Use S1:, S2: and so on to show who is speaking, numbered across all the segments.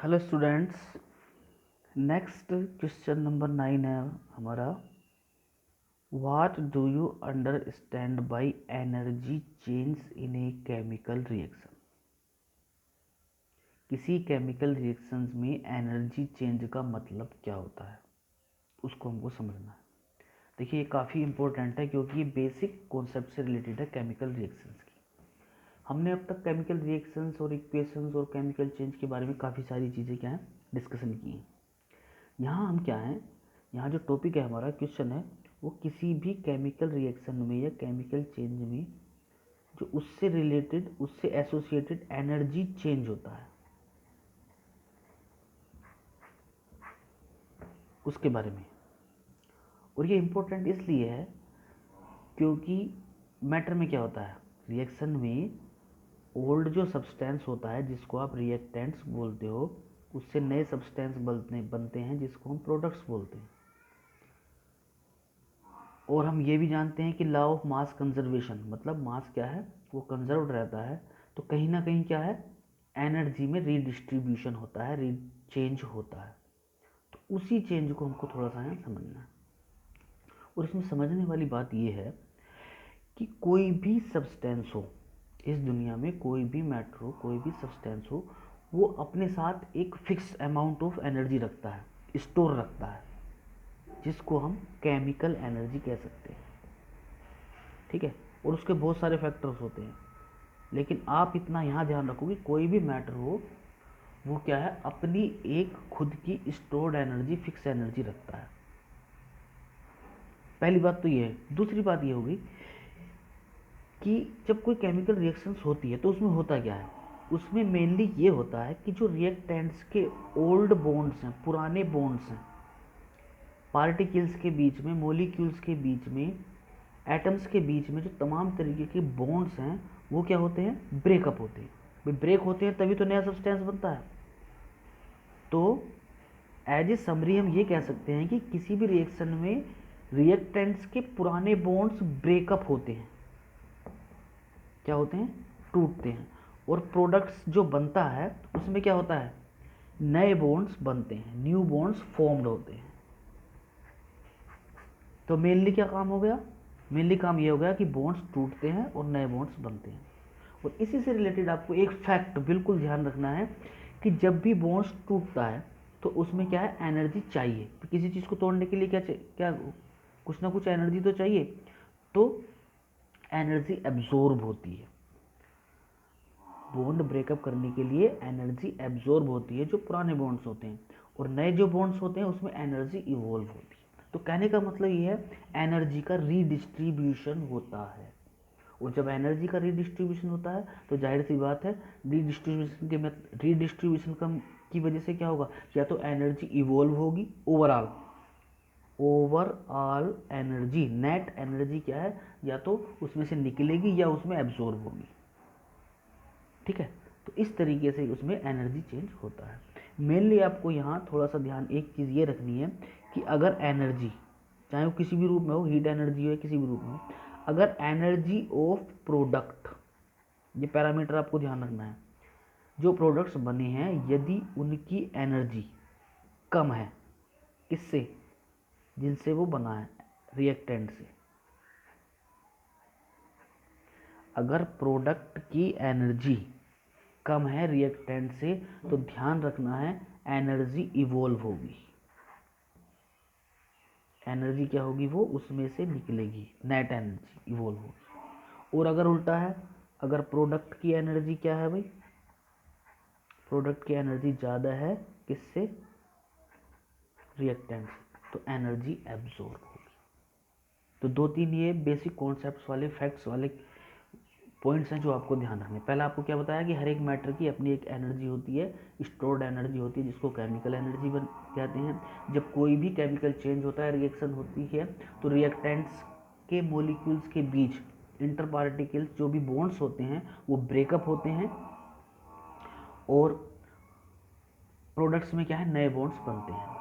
S1: Hello students. Next question number 9 है हमारा। What do you understand by energy change in a chemical reaction. किसी chemical reactions में energy change का मतलब क्या होता है, उसको हमको समझना है। देखिए, ये काफ़ी इंपॉर्टेंट है क्योंकि ये बेसिक कॉन्सेप्ट से रिलेटेड है केमिकल रिएक्शंस की। हमने अब तक केमिकल रिएक्शंस और इक्वेशंस और केमिकल चेंज के बारे में काफ़ी सारी चीज़ें क्या है डिस्कशन की हैं। यहाँ हम क्या हैं, यहाँ जो टॉपिक है हमारा क्वेश्चन है वो किसी भी केमिकल रिएक्शन में या केमिकल चेंज में जो उससे रिलेटेड उससे एसोसिएटेड एनर्जी चेंज होता है उसके बारे में। और ये इम्पोर्टेंट इसलिए है क्योंकि मैटर में क्या होता है, रिएक्शन में ओल्ड जो सब्सटेंस होता है जिसको आप रिएक्टेंट्स बोलते हो, उससे नए सब्सटेंस बनते हैं जिसको हम प्रोडक्ट्स बोलते हैं। और हम ये भी जानते हैं कि लॉ ऑफ मास कंजर्वेशन, मतलब मास क्या है, वो कंजर्व रहता है। तो कहीं ना कहीं क्या है, एनर्जी में रीडिस्ट्रीब्यूशन होता है, चेंज होता है। तो उसी चेंज को हमको थोड़ा सा यहाँ समझना है। और इसमें समझने वाली बात ये है कि कोई भी सब्सटेंस हो इस दुनिया में, कोई भी मैटर हो, कोई भी सब्सटेंस हो, वो अपने साथ एक फिक्स अमाउंट ऑफ एनर्जी रखता है, स्टोर रखता है, जिसको हम केमिकल एनर्जी कह सकते हैं। ठीक है। और उसके बहुत सारे फैक्टर्स होते हैं, लेकिन आप इतना यहाँ ध्यान रखो कि कोई भी मैटर हो वो क्या है, अपनी एक खुद की स्टोर्ड एनर्जी, फिक्स एनर्जी रखता है। पहली बात तो ये है। दूसरी बात ये होगी कि जब कोई केमिकल रिएक्शंस होती है तो उसमें होता क्या है, उसमें मेनली ये होता है कि जो रिएक्टेंट्स के ओल्ड बॉन्ड्स हैं, पुराने बॉन्ड्स हैं, पार्टिकल्स के बीच में, मॉलिक्यूल्स के बीच में, एटम्स के बीच में जो तमाम तरीके के बॉन्ड्स हैं वो क्या होते हैं, ब्रेकअप होते हैं। भाई ब्रेक होते हैं तभी तो नया सब्सटेंस बनता है। तो एज ए समरी हम ये कह सकते हैं कि किसी भी रिएक्शन में रिएक्टेंट्स के पुराने बॉन्ड्स ब्रेकअप होते हैं, क्या होते हैं, टूटते हैं। और प्रोडक्ट्स जो बनता है उसमें क्या होता है, नए बॉन्ड्स बनते हैं, न्यू बॉन्ड्स फॉर्म्ड होते हैं। तो मेनली क्या काम हो गया, मेनली काम ये हो गया कि बॉन्ड्स टूटते हैं और नए बॉन्ड्स बनते हैं। और इसी से रिलेटेड आपको एक फैक्ट बिल्कुल ध्यान रखना है कि जब भी बॉन्ड्स टूटता है तो उसमें क्या है, एनर्जी चाहिए। किसी चीज़ को तोड़ने के लिए क्या कुछ ना कुछ एनर्जी तो चाहिए। तो एनर्जी एब्जॉर्ब होती है, बॉन्ड ब्रेकअप करने के लिए एनर्जी एब्जॉर्ब होती है जो पुराने बॉन्ड्स होते हैं, और नए जो बॉन्ड्स होते हैं उसमें एनर्जी इवॉल्व होती है। तो कहने का मतलब ये है, एनर्जी का रीडिस्ट्रीब्यूशन होता है। और जब एनर्जी का रीडिस्ट्रीब्यूशन होता है तो जाहिर सी बात है, रीडिस्ट्रीब्यूशन की वजह से क्या होगा, या तो एनर्जी इवॉल्व होगी, ओवरऑल एनर्जी, नेट एनर्जी क्या है, या तो उसमें से निकलेगी या उसमें एब्जॉर्ब होगी। ठीक है। तो इस तरीके से उसमें एनर्जी चेंज होता है। मेनली आपको यहाँ थोड़ा सा ध्यान एक चीज़ ये रखनी है कि अगर एनर्जी, चाहे वो किसी भी रूप में हो, हीट एनर्जी हो या किसी भी रूप में हो, अगर एनर्जी ऑफ प्रोडक्ट, ये पैरामीटर आपको ध्यान रखना है, जो प्रोडक्ट्स बने हैं यदि उनकी एनर्जी कम है, किससे, जिनसे वो बना है, रिएक्टेंट से, अगर प्रोडक्ट की एनर्जी कम है रिएक्टेंट से, तो ध्यान रखना है एनर्जी इवॉल्व होगी। एनर्जी क्या होगी, वो उसमें से निकलेगी, नेट एनर्जी इवॉल्व होगी। और अगर उल्टा है, अगर प्रोडक्ट की एनर्जी क्या है भाई, प्रोडक्ट की एनर्जी ज़्यादा है, किससे, रिएक्टेंट से, तो एनर्जी एब्जॉर्ब होगी। तो 2-3 ये बेसिक कॉन्सेप्ट्स वाले, फैक्ट्स वाले पॉइंट्स हैं जो आपको ध्यान रखने। पहला आपको क्या बताया कि हर एक मैटर की अपनी एक एनर्जी होती है, स्टोर्ड एनर्जी होती है, जिसको केमिकल एनर्जी कहते हैं। जब कोई भी केमिकल चेंज होता है, रिएक्शन होती है, तो रिएक्टेंट्स के मॉलिक्यूल्स के बीच इंटर पार्टिकल्स जो भी बॉन्ड्स होते हैं वो ब्रेकअप होते हैं, और प्रोडक्ट्स में क्या है, नए बॉन्ड्स बनते हैं।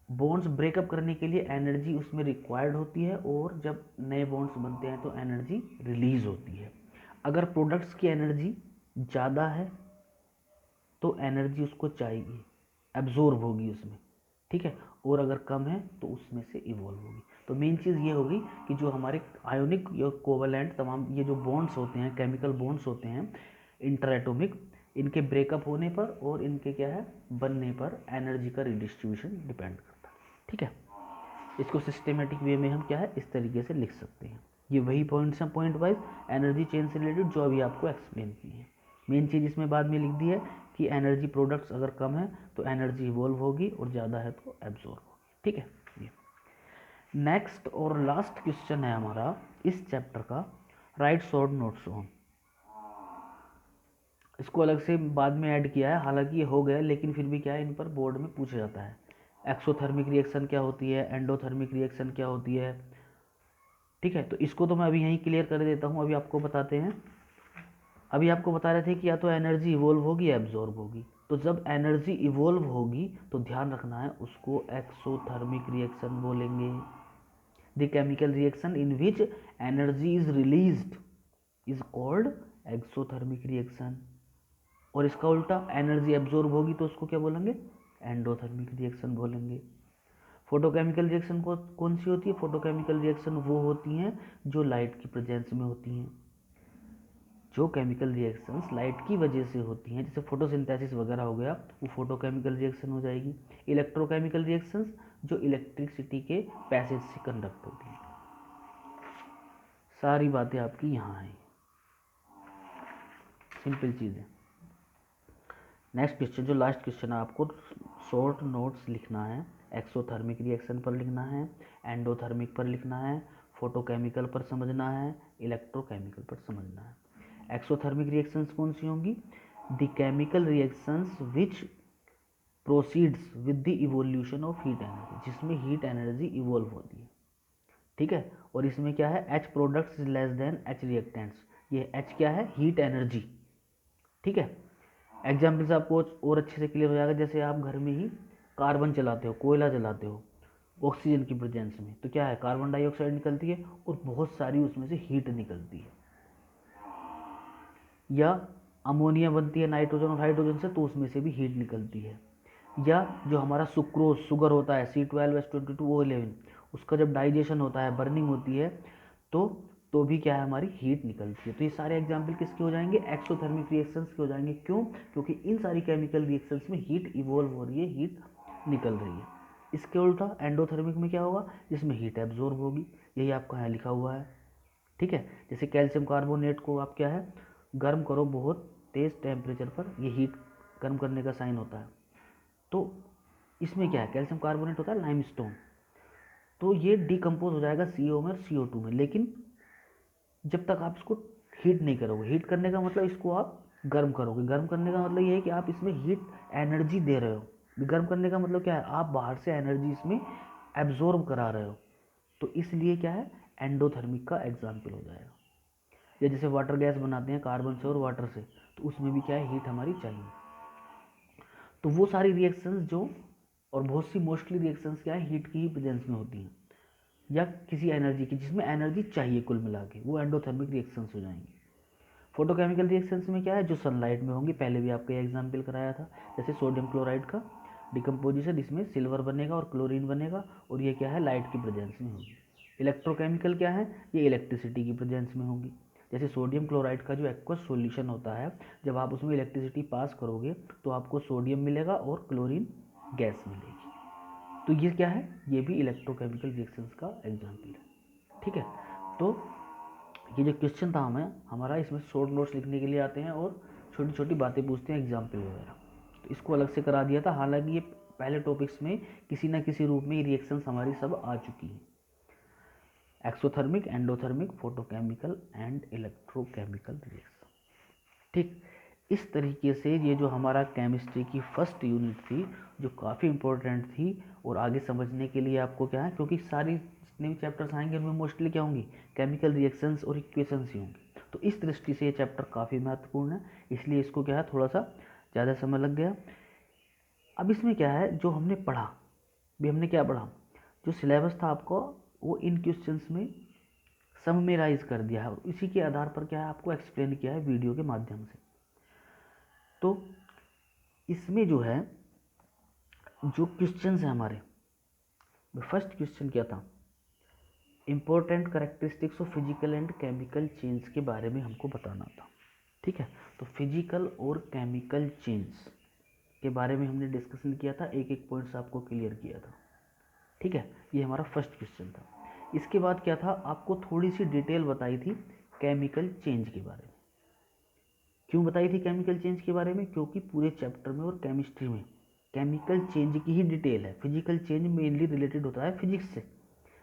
S1: बॉन्ड्स ब्रेकअप करने के लिए एनर्जी उसमें रिक्वायर्ड होती है, और जब नए बॉन्ड्स बनते हैं तो एनर्जी रिलीज होती है। अगर प्रोडक्ट्स की एनर्जी ज़्यादा है तो एनर्जी उसको चाहिए, एब्जॉर्ब होगी उसमें, ठीक है, और अगर कम है तो उसमें से इवॉल्व होगी। तो मेन चीज़ ये होगी कि जो हमारे आयोनिक या कोवलेंट तमाम ये जो बॉन्ड्स होते हैं, केमिकल बॉन्ड्स होते हैं इंटरएटॉमिक, इनके ब्रेकअप होने पर और इनके क्या है बनने पर एनर्जी का रिडिस्ट्रीब्यूशन डिपेंड करता है, ठीक है। इसको सिस्टेमेटिक वे में हम क्या है इस तरीके से लिख सकते हैं। ये वही पॉइंट्स हैं पॉइंट वाइज एनर्जी चेन से रिलेटेड जो अभी आपको एक्सप्लेन की है। मेन चीज़ इसमें बाद में लिख दी है कि एनर्जी प्रोडक्ट्स अगर कम है तो एनर्जी इवॉल्व होगी और ज़्यादा है तो एब्जॉर्ब होगी, ठीक है। ये नेक्स्ट और लास्ट क्वेश्चन है हमारा इस चैप्टर का, राइट शॉर्ट नोट्स ऑन। इसको अलग से बाद में ऐड किया है, हालांकि ये हो गया लेकिन फिर भी क्या है इन पर बोर्ड में पूछा जाता है। एक्सोथर्मिक रिएक्शन क्या होती है, एंडोथर्मिक रिएक्शन क्या होती है, ठीक है। तो इसको तो मैं अभी यहीं क्लियर कर देता हूँ। अभी आपको बताते हैं, अभी आपको बता रहे थे कि या तो एनर्जी इवॉल्व होगी या एब्जॉर्ब होगी। तो जब एनर्जी इवॉल्व होगी तो ध्यान रखना है उसको एक्सोथर्मिक रिएक्शन बोलेंगे। The chemical reaction in which energy is released is called exothermic reaction. और इसका उल्टा एनर्जी एब्जॉर्ब होगी तो उसको क्या बोलेंगे, एंडोथर्मिक रिएक्शन बोलेंगे। फोटोकेमिकल रिएक्शन को कौन सी होती है, फोटोकेमिकल रिएक्शन वो होती हैं जो लाइट की प्रेजेंस में होती हैं। जो केमिकल रिएक्शंस लाइट की वजह से होती हैं, जैसे फोटोसिंथेसिस वगैरह हो गया, वो फोटोकेमिकल रिएक्शन हो जाएगी। इलेक्ट्रोकेमिकल रिएक्शंस जो इलेक्ट्रिसिटी के पैसेज से कंडक्ट होती हैं। सारी बातें आपकी यहाँ हैं, सिंपल चीज़ है। नेक्स्ट क्वेश्चन जो लास्ट क्वेश्चन है, आपको शॉर्ट नोट्स लिखना है। एक्सोथर्मिक रिएक्शन पर लिखना है, एंडोथर्मिक पर लिखना है, फोटोकेमिकल पर समझना है, इलेक्ट्रोकेमिकल पर समझना है। एक्सोथर्मिक रिएक्शंस कौन सी होंगी, the chemical reactions which proceeds with the evolution of heat energy, जिसमें हीट एनर्जी इवोल्व होती है, ठीक है। और इसमें क्या है, H products is less than H reactants. ये एच क्या है, हीट एनर्जी, ठीक है। एग्जाम्पल्स आपको और अच्छे से क्लियर हो जाएगा। जैसे आप घर में ही कार्बन चलाते हो, कोयला जलाते हो ऑक्सीजन की प्रेजेंस में, तो क्या है कार्बन डाइऑक्साइड निकलती है और बहुत सारी उसमें से हीट निकलती है। या अमोनिया बनती है नाइट्रोजन और हाइड्रोजन से, तो उसमें से भी हीट निकलती है। या जो हमारा सुक्रोज शुगर होता है C12H22O11, उसका जब डाइजेशन होता है, बर्निंग होती है, तो भी क्या है हमारी हीट निकलती है। तो ये सारे एग्जाम्पल किसके हो जाएंगे, एक्सोथर्मिक रिएक्शंस के हो जाएंगे। क्यों, क्योंकि इन सारी केमिकल रिएक्शंस में हीट इवॉल्व हो रही है, हीट निकल रही है। इसके उल्टा एंडोथर्मिक में क्या होगा, जिसमें हीट एब्जॉर्ब होगी, यही आपका यहाँ लिखा हुआ है, ठीक है। जैसे कैल्शियम कार्बोनेट को आप क्या है गर्म करो बहुत तेज़ टेम्परेचर पर, ये हीट गर्म करने का साइन होता है। तो इसमें क्या है, कैल्शियम कार्बोनेट होता है लाइमस्टोन, तो ये डिकम्पोज हो जाएगा CO में और CO2 में। लेकिन जब तक आप इसको हीट नहीं करोगे, हीट करने का मतलब इसको आप गर्म करोगे, गर्म करने का मतलब ये है कि आप इसमें हीट एनर्जी दे रहे हो। गर्म करने का मतलब क्या है, आप बाहर से एनर्जी इसमें एब्जॉर्ब करा रहे हो, तो इसलिए क्या है एंडोथर्मिक का एग्जाम्पल हो जाएगा। या जैसे वाटर गैस बनाते हैं कार्बन से और वाटर से, तो उसमें भी क्या है हीट हमारी चाहिए। तो वो सारी रिएक्शंस जो, और बहुत सी मोस्टली रिएक्शंस क्या है हीट की ही प्रेजेंस में होती हैं, या किसी एनर्जी की जिसमें एनर्जी चाहिए, कुल मिला के वो एंडोथर्मिक रिएक्शंस हो जाएंगी। फोटोकेमिकल रिएक्शंस में क्या है, जो सनलाइट में होंगी, पहले भी आपको एग्जाम्पल कराया था। जैसे सोडियम क्लोराइड का डिकम्पोजिशन, इसमें सिल्वर बनेगा और क्लोरीन बनेगा, और ये क्या है लाइट की प्रेजेंस में होगी। इलेक्ट्रोकेमिकल क्या है, ये इलेक्ट्रिसिटी की प्रेजेंस में होगी। जैसे सोडियम क्लोराइड का जो एक्वस सॉल्यूशन होता है, जब आप उसमें इलेक्ट्रिसिटी पास करोगे तो आपको सोडियम मिलेगा और क्लोरीन गैस मिलेगी। तो ये क्या है, ये भी इलेक्ट्रोकेमिकल रिएक्शंस का एग्जाम्पल है, ठीक है। तो ये जो क्वेश्चन था हमारा इसमें शॉर्ट नोट्स लिखने के लिए आते हैं और छोटी छोटी बातें पूछते हैं एग्जाम्पल वगैरह, तो इसको अलग से करा दिया था। हालांकि ये पहले टॉपिक्स में किसी ना किसी रूप में ये रिएक्शंस हमारी सब आ चुकी हैं, exothermic, endothermic, photochemical and electrochemical reaction, ठीक। इस तरीके से ये जो हमारा केमिस्ट्री की फर्स्ट यूनिट थी, जो काफ़ी इंपॉर्टेंट थी और आगे समझने के लिए आपको क्या है, क्योंकि सारी जितने भी चैप्टर्स आएंगे उनमें मोस्टली क्या होंगी, केमिकल रिएक्शंस और इक्वेशंस ही होंगी। तो इस दृष्टि से ये चैप्टर काफ़ी महत्वपूर्ण है, इसलिए इसको क्या है थोड़ा सा ज़्यादा समय लग गया। अब इसमें क्या है, जो हमने पढ़ा, भी हमने क्या पढ़ा, जो सिलेबस था आपको वो इन क्वेश्चंस में समराइज कर दिया है, और इसी के आधार पर क्या है आपको एक्सप्लेन किया है वीडियो के माध्यम से। तो इसमें जो है जो क्वेश्चंस है हमारे, फर्स्ट क्वेश्चन क्या था, important characteristics of physical and chemical change के बारे में हमको बताना था। ठीक है, तो फिजिकल और केमिकल चेंज के बारे में हमने डिस्कशन किया था, एक एक पॉइंट्स आपको क्लियर किया था। ठीक है, ये हमारा फर्स्ट क्वेश्चन था। इसके बाद क्या था, आपको थोड़ी सी डिटेल बताई थी केमिकल चेंज के बारे में। क्यों बताई थी केमिकल चेंज के बारे में, क्योंकि पूरे चैप्टर में और केमिस्ट्री में केमिकल चेंज की ही डिटेल है। फिजिकल चेंज मेनली रिलेटेड होता है फिजिक्स से,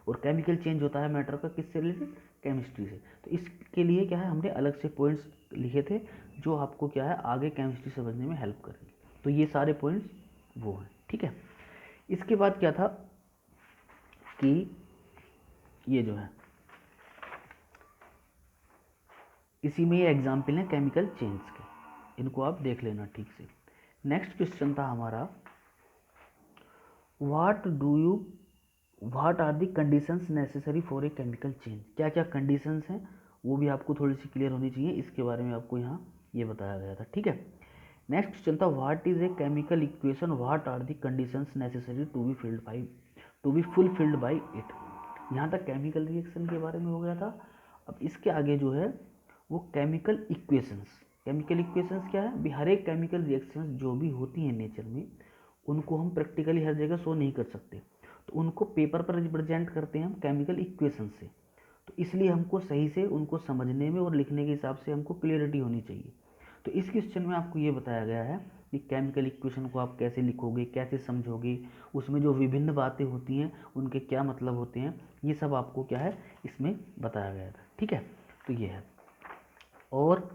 S1: और केमिकल चेंज होता है मैटर का किससे रिलेटेड, केमिस्ट्री से। तो इसके लिए क्या है, हमने अलग से पॉइंट्स लिखे थे जो आपको क्या है आगे केमिस्ट्री समझने में हेल्प करेंगे। तो ये सारे पॉइंट्स वो हैं। ठीक है, इसके बाद क्या था कि ये जो है इसी में ये एग्जाम्पल है केमिकल चेंज के, इनको आप देख लेना ठीक से। नेक्स्ट क्वेश्चन था हमारा, what are the conditions necessary for a chemical change. क्या क्या कंडीशंस हैं वो भी आपको थोड़ी सी क्लियर होनी चाहिए, इसके बारे में आपको यहाँ ये बताया गया था। ठीक है, नेक्स्ट क्वेश्चन था, what is a chemical equation, what are the conditions necessary to be fulfilled by it. यहाँ तक केमिकल रिएक्शन के बारे में हो गया था। अब इसके आगे जो है वो केमिकल इक्वेशंस क्या है भी, हर एक केमिकल रिएक्शंस जो भी होती हैं नेचर में, उनको हम प्रैक्टिकली हर जगह शो नहीं कर सकते, तो उनको पेपर पर रिप्रेजेंट करते हैं हम केमिकल इक्वेशन से। तो इसलिए हमको सही से उनको समझने में और लिखने के हिसाब से हमको क्लियरिटी होनी चाहिए। तो इस क्वेश्चन में आपको ये बताया गया है कि केमिकल इक्वेशन को आप कैसे लिखोगे, कैसे समझोगे, उसमें जो विभिन्न बातें होती हैं उनके क्या मतलब होते हैं, ये सब आपको क्या है इसमें बताया गया था। ठीक है, तो ये है। और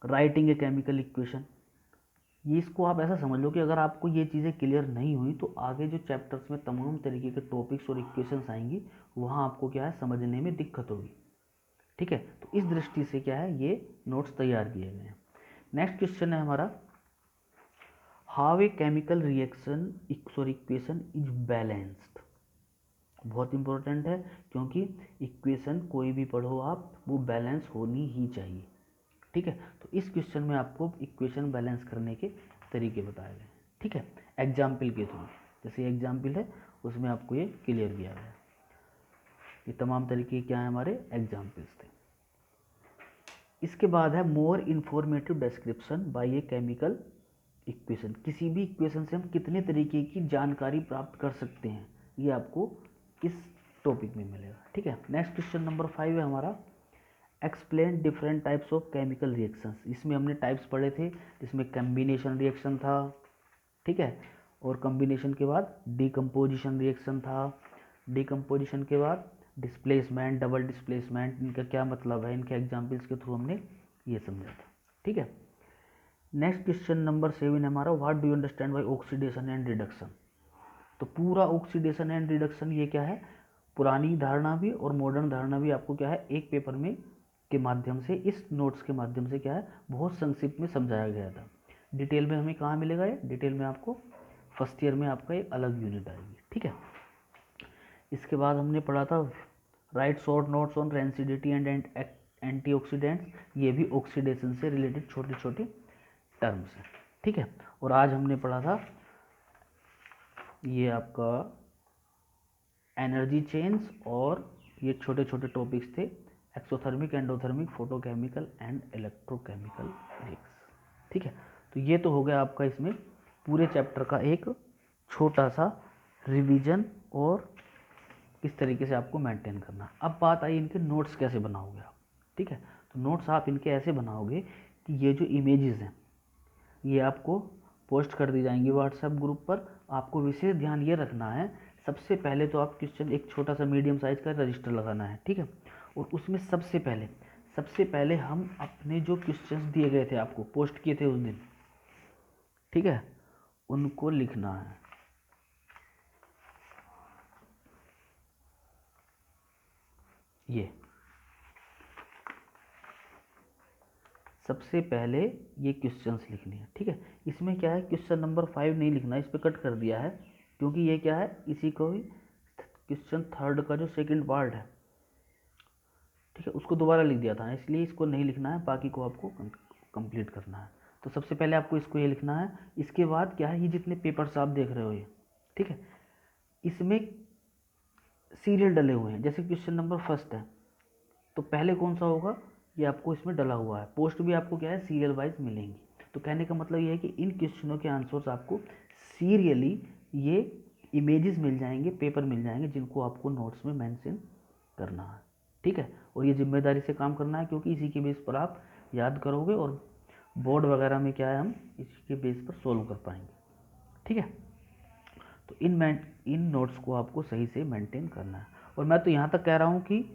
S1: राइटिंग ए केमिकल इक्वेशन, ये इसको आप ऐसा समझ लो कि अगर आपको ये चीज़ें क्लियर नहीं हुई तो आगे जो चैप्टर्स में तमाम तरीके के टॉपिक्स और इक्वेशंस आएंगी, वहाँ आपको क्या है समझने में दिक्कत होगी। ठीक है, तो इस दृष्टि से क्या है ये नोट्स तैयार किए गए हैं। नेक्स्ट क्वेश्चन है हमारा, how a chemical reaction equation is balanced. बहुत इंपॉर्टेंट है, क्योंकि इक्वेशन कोई भी पढ़ो आप, वो बैलेंस होनी ही चाहिए। ठीक है, तो इस क्वेश्चन में आपको इक्वेशन बैलेंस करने के तरीके बताए गए। ठीक है, एग्जाम्पल के थ्रू, जैसे एग्जाम्पल है उसमें आपको ये क्लियर किया गया। ये तमाम तरीके क्या है हमारे एग्जाम्पल्स थे। इसके बाद है more informative description by a chemical equation. किसी भी इक्वेशन से हम कितने तरीके की जानकारी प्राप्त कर सकते हैं, ये आपको इस टॉपिक में मिलेगा। ठीक है, नेक्स्ट क्वेश्चन नंबर 5 है हमारा, explain different types of chemical reactions. इसमें हमने टाइप्स पढ़े थे, जिसमें कम्बिनेशन रिएक्शन था। ठीक है, और कम्बिनेशन के बाद डीकम्पोजिशन रिएक्शन था। डीकम्पोजिशन के बाद डिस्प्लेसमेंट, डबल डिस्प्लेसमेंट, इनका क्या मतलब है, इनके एग्जाम्पल्स के थ्रू हमने ये समझा था। ठीक है, नेक्स्ट क्वेश्चन नंबर 7 है हमारा, what do you understand by oxidation and reduction. तो पूरा ऑक्सीडेशन एंड रिडक्शन ये क्या है, पुरानी धारणा भी और मॉडर्न धारणा भी आपको क्या है एक पेपर में के माध्यम से, इस नोट्स के माध्यम से क्या है बहुत संक्षिप्त में समझाया गया था। डिटेल में हमें कहाँ मिलेगा ये, डिटेल में आपको फर्स्ट ईयर में आपका एक अलग यूनिट आएगी। ठीक है, इसके बाद हमने पढ़ा था right short notes on rancidity and antioxidants. ये भी ऑक्सीडेशन से रिलेटेड छोटे छोटे टर्म्स हैं। ठीक है, और आज हमने पढ़ा था ये आपका एनर्जी चेंज, और ये छोटे छोटे टॉपिक्स थे exothermic, endothermic, photochemical and electrochemical reaction. ठीक है, तो ये तो हो गया आपका इसमें पूरे चैप्टर का एक छोटा सा रिवीजन और किस तरीके से आपको मेंटेन करना। अब बात आई इनके नोट्स कैसे बनाओगे आप। ठीक है, तो नोट्स आप इनके ऐसे बनाओगे कि ये जो इमेजेस हैं ये आपको पोस्ट कर दी जाएंगी व्हाट्सएप ग्रुप पर। आपको विशेष ध्यान ये रखना है, सबसे पहले तो आप क्वेश्चन एक छोटा सा मीडियम साइज का रजिस्टर लगाना है। ठीक है, और उसमें सबसे पहले हम अपने जो क्वेश्चंस दिए गए थे आपको पोस्ट किए थे उस दिन, ठीक है, उनको लिखना है। ये सबसे पहले ये क्वेश्चंस लिखने हैं। ठीक है, इसमें क्या है क्वेश्चन नंबर 5 नहीं लिखना है, इस पर कट कर दिया है, क्योंकि ये क्या है इसी को ही क्वेश्चन 3 का जो सेकंड पार्ट है, ठीक है, उसको दोबारा लिख दिया था, इसलिए इसको नहीं लिखना है, बाकी को आपको कंप्लीट करना है। तो सबसे पहले आपको इसको ये लिखना है। इसके बाद क्या है, ये जितने पेपर्स आप देख रहे हो ये, ठीक है, इसमें सीरियल डले हुए हैं। जैसे क्वेश्चन नंबर फर्स्ट है तो पहले कौन सा होगा, ये आपको इसमें डला हुआ है। पोस्ट भी आपको क्या है, सीरियल वाइज मिलेंगी। तो कहने का मतलब ये है कि इन क्वेश्चनों के आंसर्स आपको सीरियली ये इमेजेस मिल जाएंगे, पेपर मिल जाएंगे, जिनको आपको नोट्स में मेंशन करना है, ठीक है। और ये जिम्मेदारी से काम करना है, क्योंकि इसी के बेस पर आप याद करोगे और बोर्ड वगैरह में क्या है, हम इसी के बेस पर सोल्व कर पाएंगे, ठीक है। तो इन नोट्स को आपको सही से मेंटेन करना है। और मैं तो यहाँ तक कह रहा हूँ कि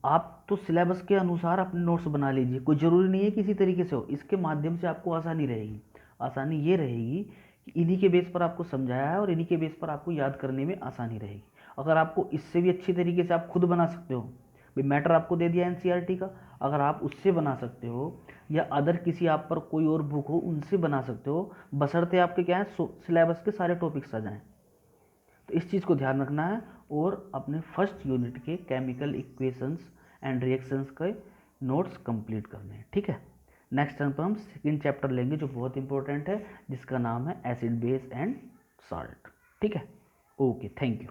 S1: आप तो सिलेबस के अनुसार अपने नोट्स बना लीजिए, कोई ज़रूरी नहीं है किसी तरीके से हो। इसके माध्यम से आपको आसानी रहेगी। आसानी ये रहेगी कि इन्हीं के बेस पर आपको समझाया है और इन्हीं के बेस पर आपको याद करने में आसानी रहेगी। अगर आपको इससे भी अच्छी तरीके से आप खुद बना सकते हो, भाई मैटर आपको दे दिया एनसीईआरटी का, अगर आप उससे बना सकते हो या अदर किसी आप पर कोई और बुक हो उनसे बना सकते हो, बशर्ते आपके क्या है, सिलेबस के सारे टॉपिक्स आ जाएँ। तो इस चीज़ को ध्यान रखना है और अपने फर्स्ट यूनिट के केमिकल इक्वेशंस एंड रिएक्शंस के नोट्स कंप्लीट करने हैं, ठीक है। नेक्स्ट टर्म पर हम सेकेंड चैप्टर लेंगे जो बहुत इंपॉर्टेंट है, जिसका नाम है एसिड बेस एंड साल्ट, ठीक है। Okay, thank you.